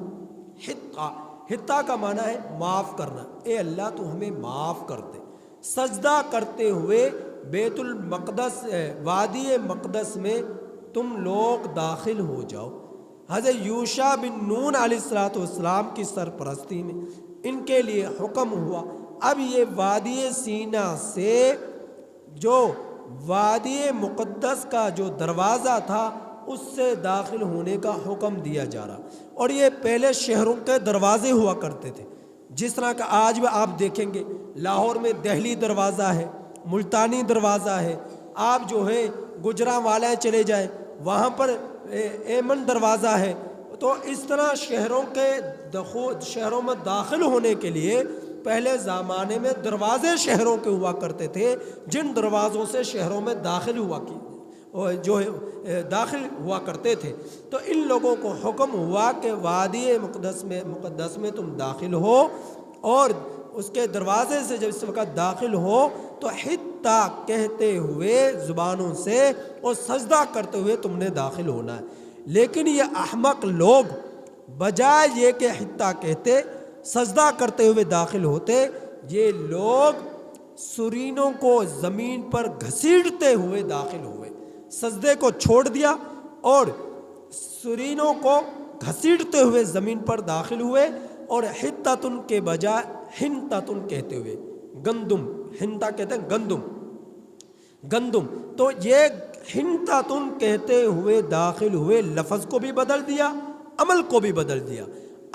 حطہ کا معنی ہے معاف کرنا، اے اللہ تو ہمیں معاف کر دے، سجدہ کرتے ہوئے بیت المقدس وادی مقدس میں تم لوگ داخل ہو جاؤ۔ حضرت یوشع بن نون علیہ السلام کی سرپرستی میں ان کے لیے حکم ہوا۔ اب یہ وادی سینا سے جو وادی مقدس کا جو دروازہ تھا اس سے داخل ہونے کا حکم دیا جا رہا، اور یہ پہلے شہروں کے دروازے ہوا کرتے تھے، جس طرح کا آج بھی آپ دیکھیں گے لاہور میں دہلی دروازہ ہے، ملتانی دروازہ ہے، آپ جو ہے گجرانوالہ چلے جائیں وہاں پر ایمن دروازہ ہے۔ تو اس طرح شہروں میں داخل ہونے کے لیے پہلے زمانے میں دروازے شہروں کے ہوا کرتے تھے، جن دروازوں سے شہروں میں داخل ہوا کرتے تھے۔ تو ان لوگوں کو حکم ہوا کہ وادی مقدس میں تم داخل ہو، اور اس کے دروازے سے جب اس وقت داخل ہو تو حطہ کہتے ہوئے زبانوں سے اور سجدہ کرتے ہوئے تم نے داخل ہونا ہے۔ لیکن یہ احمق لوگ بجائے یہ کہ حطہ کہتے، سجدہ کرتے ہوئے داخل ہوتے، یہ لوگ سرینوں کو زمین پر گھسیٹتے ہوئے داخل ہوئے، سجدے کو چھوڑ دیا اور سرینوں کو گھسیٹتے ہوئے زمین پر داخل ہوئے، اور حطتن کے بجائے حنتتن کہتے ہوئے، گندم، حنتا کہتے ہیں گندم، گندم. تو یہ حنطۃ کہتے ہوئے داخل ہوئے لفظ کو بھی بدل دیا، عمل کو بھی بدل دیا.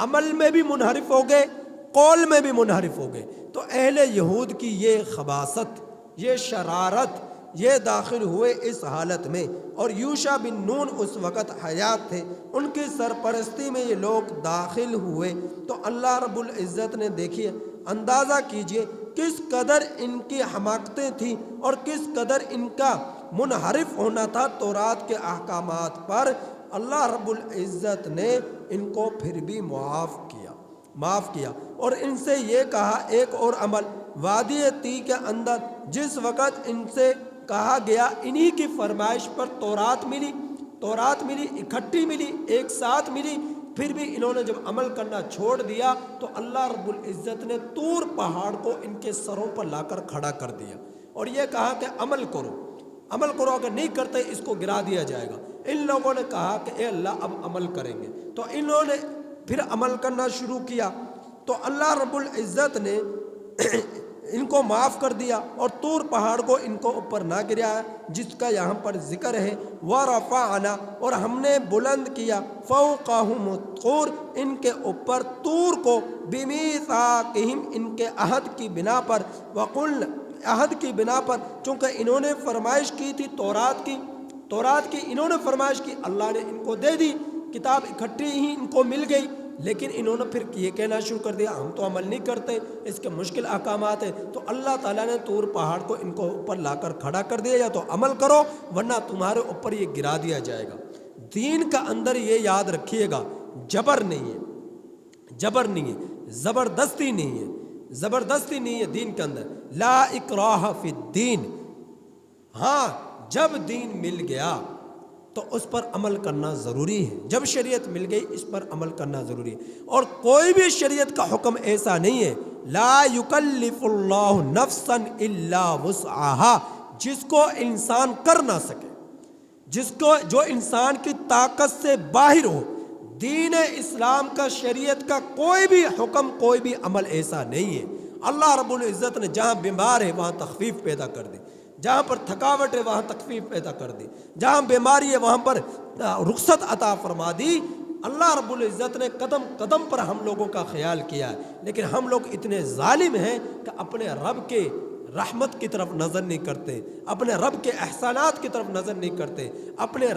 عمل میں بھی منحرف ہو گئے، قول میں بھی منحرف ہو گئے. تو اہل یہود کی یہ خباثت، یہ شرارت، یہ داخل ہوئے اس حالت میں. اور یوشع بن نون اس وقت حیات تھے، ان کی سرپرستی میں یہ لوگ داخل ہوئے. تو اللہ رب العزت نے دیکھیے، اندازہ کیجئے کس قدر ان کی حماقتیں تھیں اور کس قدر ان کا منحرف ہونا تھا تورات کے احکامات پر. اللہ رب العزت نے ان کو پھر بھی معاف کیا اور ان سے یہ کہا ایک اور عمل وادی طی کے اندر جس وقت ان سے کہا گیا، انہی کی فرمائش پر تورات ملی، اکٹھی ملی، ایک ساتھ ملی، پھر بھی انہوں نے جب عمل کرنا چھوڑ دیا تو اللہ رب العزت نے طور پہاڑ کو ان کے سروں پر لا کر کھڑا کر دیا اور یہ کہا کہ عمل کرو، اگر نہیں کرتے اس کو گرا دیا جائے گا. ان لوگوں نے کہا کہ اے اللہ اب عمل کریں گے، تو انہوں نے پھر عمل کرنا شروع کیا. تو اللہ رب العزت نے ان کو معاف کر دیا اور طور پہاڑ کو ان کو اوپر نہ گرایا، جس کا یہاں پر ذکر ہے. وَرَفَعْنَا، اور ہم نے بلند کیا، فَوْقَهُمُ الطُّورَ، ان کے اوپر طور کو، بِمِيثَاقِهِمْ، ان کے عہد کی بنا پر، وَقُلْنَا، عہد کی بنا پر، چونکہ انہوں نے فرمائش کی تھی تورات کی انہوں نے فرمائش کی، اللہ نے ان کو دے دی کتاب، اکٹھی ہی ان کو مل گئی، لیکن انہوں نے پھر یہ کہنا شروع کر دیا ہم تو عمل نہیں کرتے، اس کے مشکل احکامات ہیں. تو اللہ تعالیٰ نے طور پہاڑ کو ان کو اوپر لا کر کھڑا کر دیا، یا تو عمل کرو ورنہ تمہارے اوپر یہ گرا دیا جائے گا. دین کا اندر یہ یاد رکھیے گا، جبر نہیں ہے، زبردستی نہیں ہے دین کے اندر. لا اکراہ فی الدین. ہاں جب دین مل گیا تو اس پر عمل کرنا ضروری ہے، جب شریعت مل گئی اس پر عمل کرنا ضروری ہے. اور کوئی بھی شریعت کا حکم ایسا نہیں ہے، لا یکلف اللہ نفسا الا وسعها، جس کو انسان کر نہ سکے، جو انسان کی طاقت سے باہر ہو. دین اسلام کا، شریعت کا کوئی بھی حکم، کوئی بھی عمل ایسا نہیں ہے. اللہ رب العزت نے جہاں بیمار ہے وہاں تخفیف پیدا کر دی، جہاں پر تھکاوٹ ہے وہاں تخفیف پیدا کر دی، جہاں بیماری ہے وہاں پر رخصت عطا فرما دی. اللہ رب العزت نے قدم قدم پر ہم لوگوں کا خیال کیا ہے، لیکن ہم لوگ اتنے ظالم ہیں کہ اپنے رب کے رحمت کی طرف نظر نہیں کرتے، اپنے رب کے احسانات کی طرف نظر نہیں کرتے، اپنے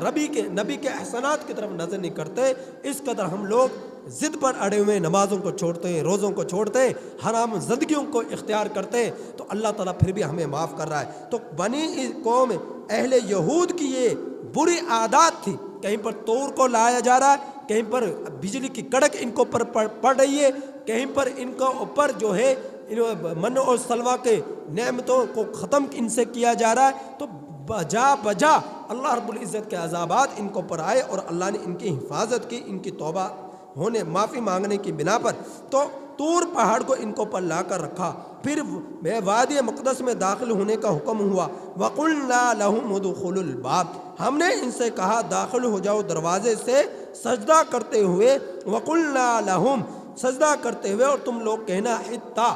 نبی کے احسانات کی طرف نظر نہیں کرتے. اس قدر ہم لوگ ضد پر اڑے ہوئے، نمازوں کو چھوڑتے ہیں، روزوں کو چھوڑتے ہیں، حرام زندگیوں کو اختیار کرتے ہیں. تو اللہ تعالیٰ پھر بھی ہمیں معاف کر رہا ہے. تو بنی قوم اہل یہود کی یہ بری عادات تھی، کہیں پر طور کو لایا جا رہا ہے، کہیں پر بجلی کی کڑک ان کو پر پڑ رہی ہے، کہیں پر ان کو اوپر جو ہے من اور سلوہ کے نعمتوں کو ختم ان سے کیا جا رہا ہے. تو بجا اللہ رب العزت کے عذابات ان کو پر آئے اور اللہ نے ان کی حفاظت کی، ان کی توبہ ہونے، معافی مانگنے کی بنا پر. تو طور پہاڑ کو ان کو پر لا کر رکھا، پھر وادی مقدس میں داخل ہونے کا حکم ہوا. وَقُلْنَا لَهُمُ ادْخُلُوا الْبَابَ، ہم نے ان سے کہا داخل ہو جاؤ دروازے سے سجدہ کرتے ہوئے. وَقُلْنَا لَهُمْ، سجدہ کرتے ہوئے، اور تم لوگ کہنا حطہ.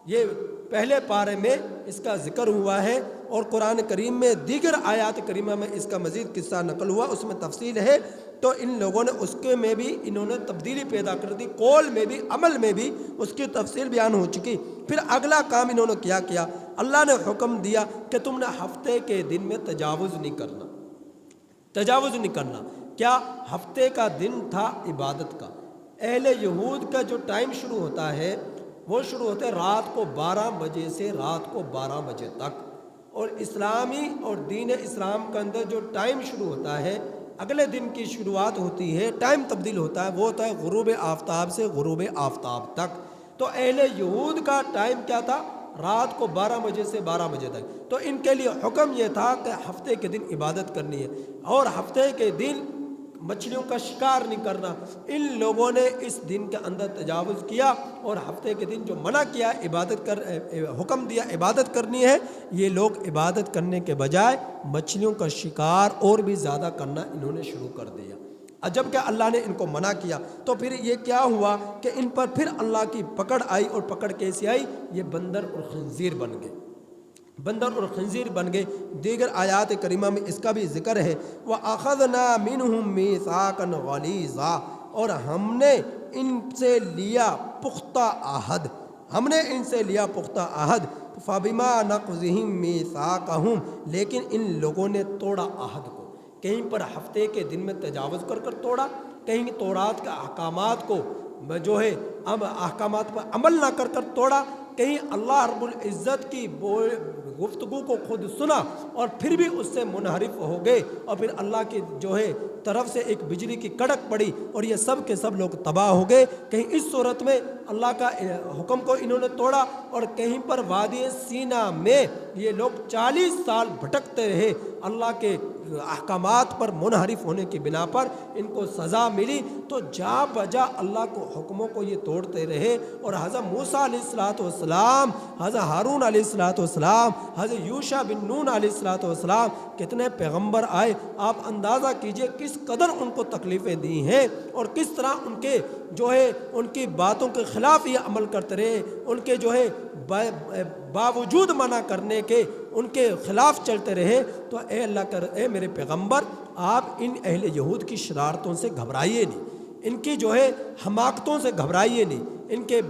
یہ پہلے پارے میں اس کا ذکر ہوا ہے اور قرآن کریم میں دیگر آیات کریمہ میں اس کا مزید قصہ نقل ہوا، اس میں تفصیل ہے. تو ان لوگوں نے اس کے میں بھی انہوں نے تبدیلی پیدا کر دی، قول میں بھی عمل میں بھی اس کی تفصیل بیان ہو چکی. پھر اگلا کام انہوں نے کیا، اللہ نے حکم دیا کہ تم نے ہفتے کے دن میں تجاوز نہیں کرنا. کیا ہفتے کا دن تھا عبادت کا. اہل یہود کا جو ٹائم شروع ہوتا ہے وہ شروع ہوتا ہے رات کو 12 بجے سے رات کو 12 بجے تک، اور اسلامی اور دین اسلام کے اندر جو ٹائم شروع ہوتا ہے، اگلے دن کی شروعات ہوتی ہے، ٹائم تبدیل ہوتا ہے، وہ ہوتا ہے غروب آفتاب سے غروب آفتاب تک. تو اہل یہود کا ٹائم کیا تھا؟ رات کو 12 بجے سے 12 بجے تک. تو ان کے لیے حکم یہ تھا کہ ہفتے کے دن عبادت کرنی ہے اور ہفتے کے دن مچھلیوں کا شکار نہیں کرنا. ان لوگوں نے اس دن کے اندر تجاوز کیا اور ہفتے کے دن جو منع کیا حکم دیا عبادت کرنی ہے، یہ لوگ عبادت کرنے کے بجائے مچھلیوں کا شکار اور بھی زیادہ کرنا انہوں نے شروع کر دیا. جب کہ اللہ نے ان کو منع کیا تو پھر یہ کیا ہوا کہ ان پر پھر اللہ کی پکڑ آئی، اور پکڑ کیسی آئی؟ یہ بندر اور خنزیر بن گئے. بندر اور خنزیر بن گئے۔ دیگر آیات کریمہ میں اس کا بھی ذکر ہے، وَأَخَذْنَا مِنْهُمْ مِيثَاقًا غَلِيظًا، اور ہم نے ان سے لیا پختہ عہد، ہم نے ان سے لیا پختہ عہد، فَبِمَا نَقْضِهِمْ مِيثَاقَهُمْ، لیکن ان لوگوں نے توڑا عہد کو، کہیں پر ہفتے کے دن میں تجاوز کر کر توڑا، کہیں تورات کے احکامات کو جو ہے اب احکامات پر عمل نہ کر کر توڑا، کہیں اللہ رب العزت کی گفتگو کو خود سنا اور پھر بھی اس سے منحرف ہو گئے، اور پھر اللہ کی جو ہے طرف سے ایک بجلی کی کڑک پڑی اور یہ سب کے سب لوگ تباہ ہو گئے۔ کہیں اس صورت میں اللہ کا حکم کو انہوں نے توڑا، اور کہیں پر وادی سینا میں یہ لوگ 40 سال بھٹکتے رہے، اللہ کے احکامات پر منحرف ہونے کی بنا پر ان کو سزا ملی، تو جا بجا اللہ کو حکموں کو یہ توڑتے رہے۔ اور حضرت موسیٰ علیہ السلام، حضرت ہارون علیہ السلام، حضرت یوشع بن نون علیہ السلام، کتنے پیغمبر آئے، آپ اندازہ کیجئے کس قدر ان کو تکلیفیں دی ہیں، اور کس طرح ان کے جو ہے ان کی باتوں کے خلاف یہ عمل کرتے رہے، ان کے جو ہے باوجود منع کرنے کے ان کے خلاف چلتے رہے۔ تو اے اللہ کر، اے میرے پیغمبر، آپ ان اہل یہود کی شرارتوں سے گھبرائیے نہیں، ان کی جو ہے حماقتوں سے گھبرائیے نہیں، ان کے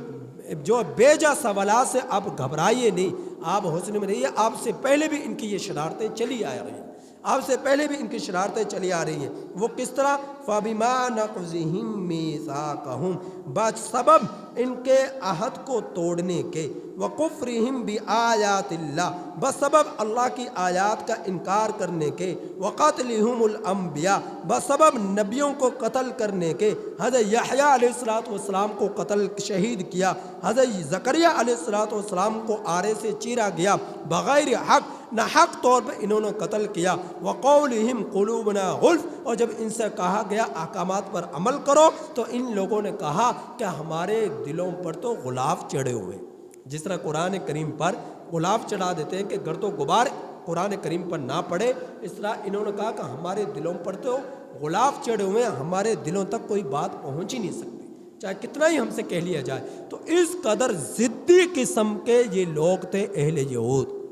جو بے جا سوالات سے آپ گھبرائیے نہیں، آپ حوصلے میں رہیے۔ آپ سے پہلے بھی ان کی یہ شرارتیں چلی آ رہی ہیں، آپ سے پہلے بھی ان کی شرارتیں چلی آ رہی ہیں۔ وہ کس طرح؟ فَبِمَا نَقْضِهِمْ مِيثَاقَهُمْ، بسبب ان کے عہد کو توڑنے کے، وَكُفْرِهِمْ بِآيَاتِ اللَّهِ، بسبب اللہ کی آیات کا انکار کرنے کے، وَقَتْلِهُمُ الْأَنْبِيَاءَ، بسبب نبیوں کو قتل کرنے کے۔ حضرت یحییٰ علیہ السلام کو قتل شہید کیا، حضرت زکریا علیہ السلام کو آرے سے چیرا گیا بغیر حق، نہ حق طور پر انہوں نے قتل کیا۔ وَقَوْلِهِمْ قُلُوبُنَا غُلْفٌ، اور جب ان سے کہا گیا احکامات پر عمل کرو تو ان لوگوں نے کہا کہ ہمارے دلوں پر تو غلاف چڑھے ہوئے۔ جس طرح قرآن کریم پر غلاف چڑھا دیتے ہیں کہ گرد و غبار قرآن کریم پر نہ پڑے، اس طرح انہوں نے کہا کہ ہمارے دلوں پر تو غلاف چڑھے ہوئے ہیں، ہمارے دلوں تک کوئی بات پہنچ ہی نہیں سکتی، چاہے کتنا ہی ہم سے کہہ لیا جائے۔ تو اس قدر ضدی قسم کے یہ لوگ تھے اہل یہود،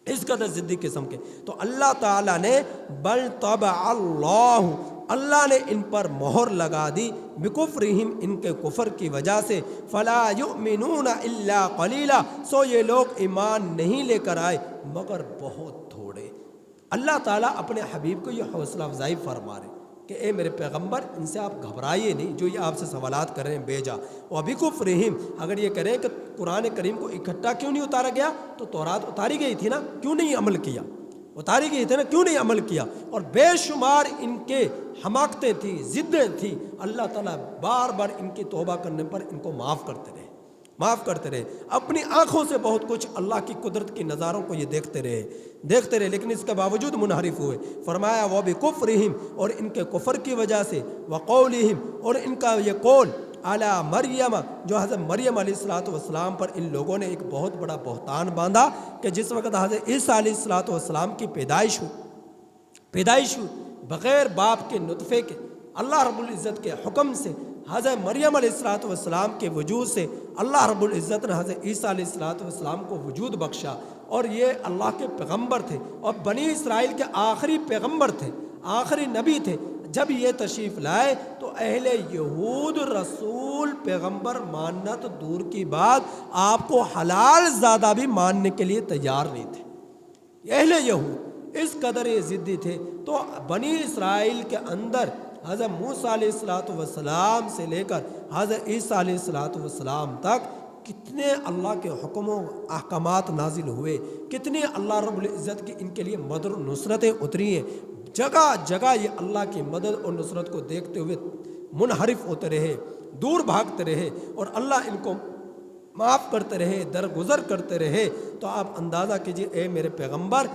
اس قدر ضدی قسم کے۔ تو اللہ تعالیٰ نے بل طبع اللہ، اللہ نے ان پر مہر لگا دی، بکفرہم، ان کے کفر کی وجہ سے، فلا یؤمنون الا قلیلا، سو یہ لوگ ایمان نہیں لے کر آئے مگر بہت تھوڑے۔ اللہ تعالیٰ اپنے حبیب کو یہ حوصلہ افزائی فرما رہے کہ اے میرے پیغمبر، ان سے آپ گھبرائیے نہیں جو یہ آپ سے سوالات کر رہے ہیں بے جا۔ وَبِكُفْرِهِمْ، اگر یہ کریں کہ قرآن کریم کو اکٹھا کیوں نہیں اتارا گیا، تو تورات اتاری گئی تھی نا، کیوں نہیں عمل کیا؟ اتاری گئی تھی نا، کیوں نہیں عمل کیا؟ اور بے شمار ان کے حماقتیں تھیں، ضدیں تھیں، اللہ تعالیٰ بار بار ان کی توبہ کرنے پر ان کو معاف کرتے رہے، معاف کرتے رہے، اپنی آنکھوں سے بہت کچھ اللہ کی قدرت کی نظاروں کو یہ دیکھتے رہے، لیکن اس کے باوجود منحرف ہوئے۔ فرمایا وَبِكُفْرِهِمْ، اور ان کے کفر کی وجہ سے، وَقَوْلِهِمْ، اور ان کا یہ قول، علی مریم، جو حضرت مریم علیہ السلام پر ان لوگوں نے ایک بہت بڑا بہتان باندھا کہ جس وقت حضرت عیسیٰ علیہ السلام کی پیدائش ہوئی بغیر باپ کے نطفے کے، اللہ رب العزت کے حکم سے، حضرت مریم علیہ السلام کے وجود سے اللہ رب العزت نے حضرت عیسیٰ علیہ السلام کو وجود بخشا، اور یہ اللہ کے پیغمبر تھے اور بنی اسرائیل کے آخری پیغمبر تھے، آخری نبی تھے۔ جب یہ تشریف لائے تو اہل یہود رسول پیغمبر ماننا تو دور کی بات، آپ کو حلال زادہ بھی ماننے کے لیے تیار نہیں تھے۔ اہل یہود اس قدر یہ ضدی تھے۔ تو بنی اسرائیل کے اندر حضرت موسیٰ علیہ السلام سے لے کر حضرت عیسیٰ علیہ السلام تک کتنے اللہ کے حکم و احکامات نازل ہوئے، کتنے اللہ رب العزت کی ان کے لیے مدد و نصرتیں اتری ہیں۔ جگہ جگہ یہ اللہ کی مدد اور نصرت کو دیکھتے ہوئے منحرف ہوتے رہے، دور بھاگتے رہے، اور اللہ ان کو معاف کرتے رہے، درگزر کرتے رہے۔ تو آپ اندازہ کیجئے اے میرے پیغمبر،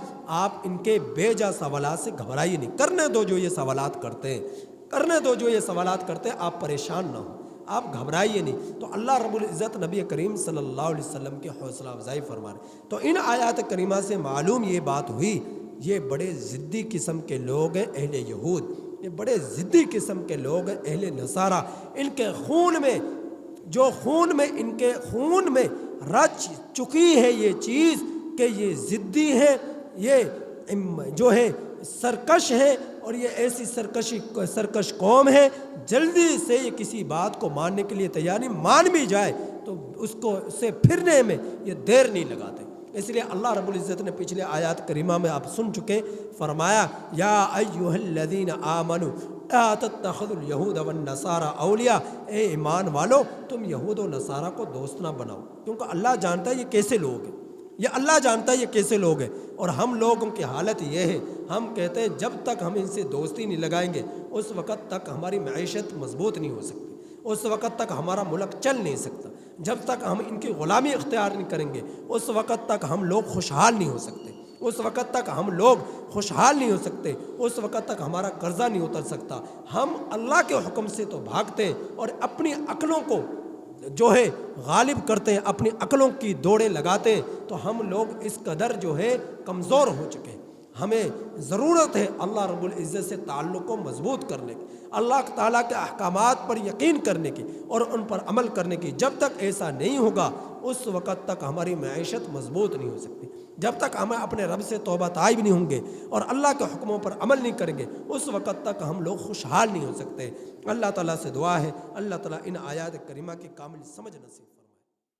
آپ ان کے بے جا سوالات سے گھبرائیے نہیں، کرنے دو جو یہ سوالات کرتے ہیں، کرنے دو جو یہ سوالات کرتے ہیں، آپ پریشان نہ ہوں، آپ گھبرائیے نہیں۔ تو اللہ رب العزت نبی کریم صلی اللہ علیہ وسلم کی حوصلہ افزائی فرما رہے۔ تو ان آیات کریمہ سے معلوم یہ بات ہوئی، یہ بڑے ضدی قسم کے لوگ ہیں اہل یہود، یہ بڑے ضدی قسم کے لوگ ہیں اہل نصارہ۔ ان کے خون میں، جو خون میں ان کے خون میں رچ چکی ہے یہ چیز کہ یہ ضدی ہیں، یہ جو ہے سرکش ہے، اور یہ ایسی سرکش قوم ہے، جلدی سے یہ کسی بات کو ماننے کے لیے تیار نہیں، مان بھی جائے تو اس کو سے پھرنے میں یہ دیر نہیں لگاتے۔ اس لیے اللہ رب العزت نے پچھلے آیات کریمہ میں آپ سن چکے، فرمایا یا ایھا الذین آمنوا لا تتخذوا اليہود والنصارى اولیاء، اے ایمان والو تم یہود و نصارہ کو دوست نہ بناؤ، کیونکہ اللہ جانتا ہے یہ کیسے لوگ ہیں، یہ اللہ جانتا ہے یہ کیسے لوگ ہیں۔ اور ہم لوگوں کی حالت یہ ہے، ہم کہتے ہیں جب تک ہم ان سے دوستی نہیں لگائیں گے اس وقت تک ہماری معیشت مضبوط نہیں ہو سکتی، اس وقت تک ہمارا ملک چل نہیں سکتا، جب تک ہم ان کی غلامی اختیار نہیں کریں گے اس وقت تک ہم لوگ خوشحال نہیں ہو سکتے، اس وقت تک ہم لوگ خوشحال نہیں ہو سکتے، اس وقت تک ہمارا قرضہ نہیں اتر سکتا۔ ہم اللہ کے حکم سے تو بھاگتے ہیں اور اپنی عقلوں کو جو ہے غالب کرتے ہیں، اپنی عقلوں کی دوڑیں لگاتے ہیں، تو ہم لوگ اس قدر جو ہے کمزور ہو چکے ہیں۔ ہمیں ضرورت ہے اللہ رب العزت سے تعلق کو مضبوط کرنے کی، اللہ تعالیٰ کے احکامات پر یقین کرنے کی اور ان پر عمل کرنے کی۔ جب تک ایسا نہیں ہوگا اس وقت تک ہماری معیشت مضبوط نہیں ہو سکتی، جب تک ہم اپنے رب سے توبہ طائب نہیں ہوں گے اور اللہ کے حکموں پر عمل نہیں کریں گے اس وقت تک ہم لوگ خوشحال نہیں ہو سکتے۔ اللہ تعالیٰ سے دعا ہے اللہ تعالیٰ ان آیات کریمہ کی کامل سمجھ نصیب